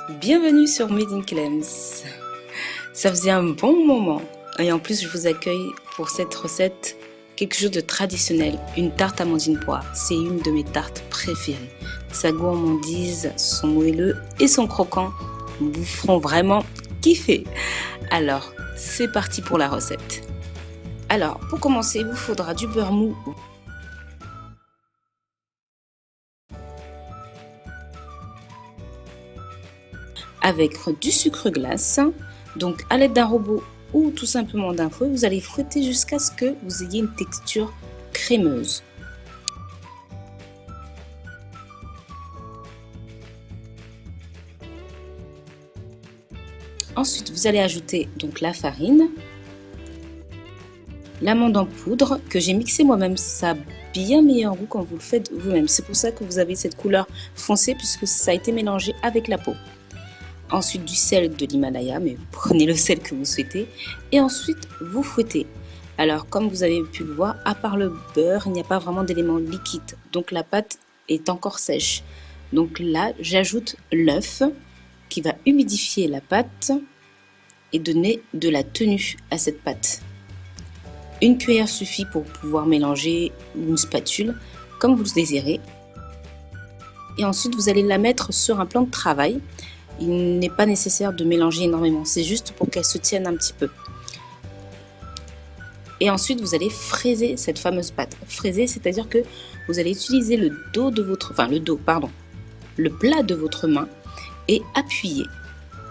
Bienvenue sur Made in Clems. Ça faisait un bon moment et en plus je vous accueille pour cette recette, quelque chose de traditionnel, une tarte amandine poire. C'est une de mes tartes préférées. Sa gourmandise, son moelleux et son croquant vous feront vraiment kiffer. Alors, c'est parti pour la recette. Alors, pour commencer, il vous faudra du beurre mou. Avec du sucre glace, donc à l'aide d'un robot ou tout simplement d'un fouet, vous allez fouetter jusqu'à ce que vous ayez une texture crémeuse. Ensuite, vous allez ajouter donc la farine, l'amande en poudre que j'ai mixé moi-même. Ça a bien meilleur goût quand vous le faites vous-même. C'est pour ça que vous avez cette couleur foncée puisque ça a été mélangé avec la peau. Ensuite du sel de l'Himalaya, mais vous prenez le sel que vous souhaitez. Et ensuite, vous fouettez. Alors, comme vous avez pu le voir, à part le beurre, il n'y a pas vraiment d'éléments liquides. Donc la pâte est encore sèche. Donc là, j'ajoute l'œuf qui va humidifier la pâte et donner de la tenue à cette pâte. Une cuillère suffit pour pouvoir mélanger, ou une spatule, comme vous le désirez. Et ensuite, vous allez la mettre sur un plan de travail. Il n'est pas nécessaire de mélanger énormément, c'est juste pour qu'elle se tienne un petit peu. Et ensuite, vous allez fraiser cette fameuse pâte. Fraiser, c'est-à-dire que vous allez utiliser le plat de votre main et appuyer.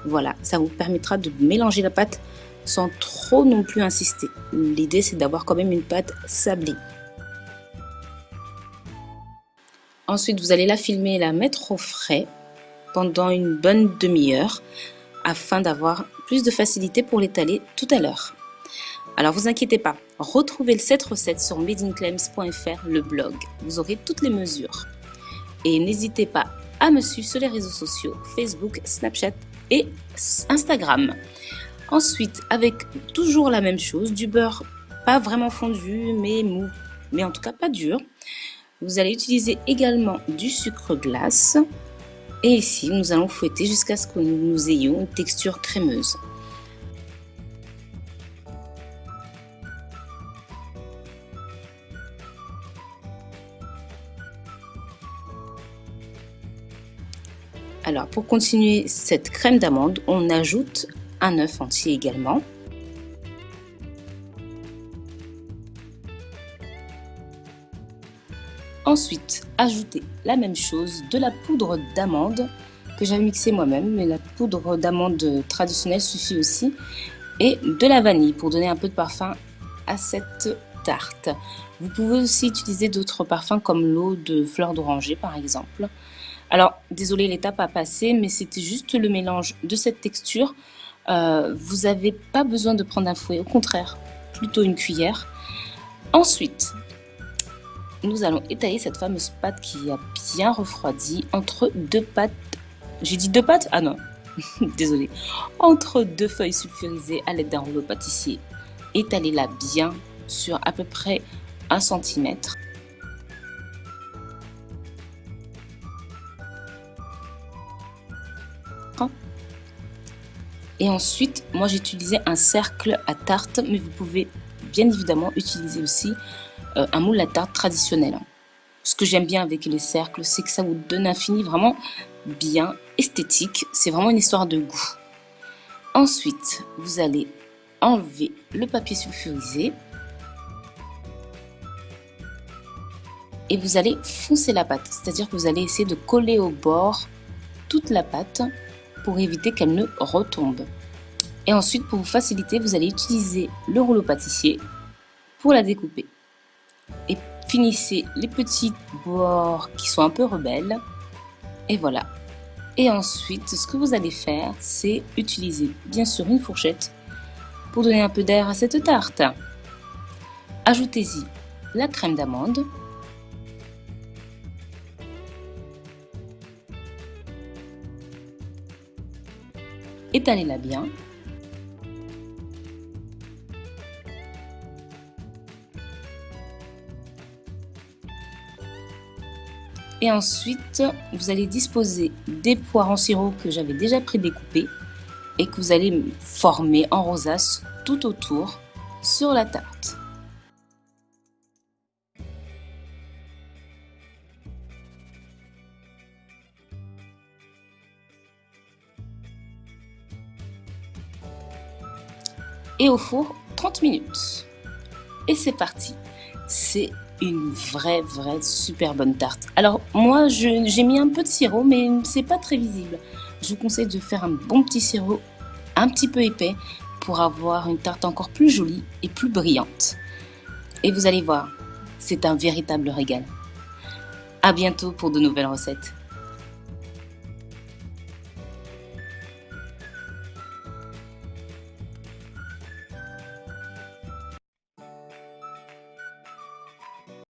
Voilà, ça vous permettra de mélanger la pâte sans trop non plus insister. L'idée, c'est d'avoir quand même une pâte sablée. Ensuite, vous allez la filmer et la mettre au frais pendant une bonne demi-heure afin d'avoir plus de facilité pour l'étaler tout à l'heure. Alors vous inquiétez pas, retrouvez cette recette sur madeinclems.fr, le blog. Vous aurez toutes les mesures. Et n'hésitez pas à me suivre sur les réseaux sociaux, Facebook, Snapchat et Instagram. Ensuite, avec toujours la même chose, du beurre pas vraiment fondu mais mou, mais en tout cas pas dur. Vous allez utiliser également du sucre glace. Et ici, nous allons fouetter jusqu'à ce que nous ayons une texture crémeuse. Alors, pour continuer cette crème d'amande, on ajoute un œuf entier également. Ensuite, ajoutez la même chose, de la poudre d'amande que j'avais mixée moi-même, mais la poudre d'amande traditionnelle suffit aussi, et de la vanille pour donner un peu de parfum à cette tarte. Vous pouvez aussi utiliser d'autres parfums comme l'eau de fleur d'oranger par exemple. Alors, désolé, l'étape a passé, mais c'était juste le mélange de cette texture. Vous n'avez pas besoin de prendre un fouet, au contraire, plutôt une cuillère. Ensuite, nous allons étaler cette fameuse pâte qui a bien refroidi entre deux pâtes. J'ai dit deux pâtes? Ah non, désolé. Entre deux feuilles sulfurisées à l'aide d'un rouleau pâtissier. Étalez-la bien sur à peu près 1 cm. Et ensuite, moi j'ai utilisé un cercle à tarte, mais vous pouvez bien évidemment utiliser aussi un moule à tarte traditionnel. Ce que j'aime bien avec les cercles, c'est que ça vous donne un fini vraiment bien esthétique. C'est vraiment une histoire de goût. Ensuite, vous allez enlever le papier sulfurisé et vous allez foncer la pâte. C'est-à-dire que vous allez essayer de coller au bord toute la pâte pour éviter qu'elle ne retombe. Et ensuite, pour vous faciliter, vous allez utiliser le rouleau pâtissier pour la découper. Et finissez les petits bords qui sont un peu rebelles. Et voilà. Et ensuite, ce que vous allez faire, c'est utiliser bien sûr une fourchette pour donner un peu d'air à cette tarte. Ajoutez-y la crème d'amande. Étalez-la bien. Et ensuite, vous allez disposer des poires en sirop que j'avais déjà prédécoupées et que vous allez former en rosace tout autour sur la tarte. Et au four 30 minutes. Et c'est parti. C'est une vraie super bonne tarte. Alors moi j'ai mis un peu de sirop mais c'est pas très visible. Je vous conseille de faire un bon petit sirop un petit peu épais pour avoir une tarte encore plus jolie et plus brillante. Et vous allez voir, c'est un véritable régal. À bientôt pour de nouvelles recettes.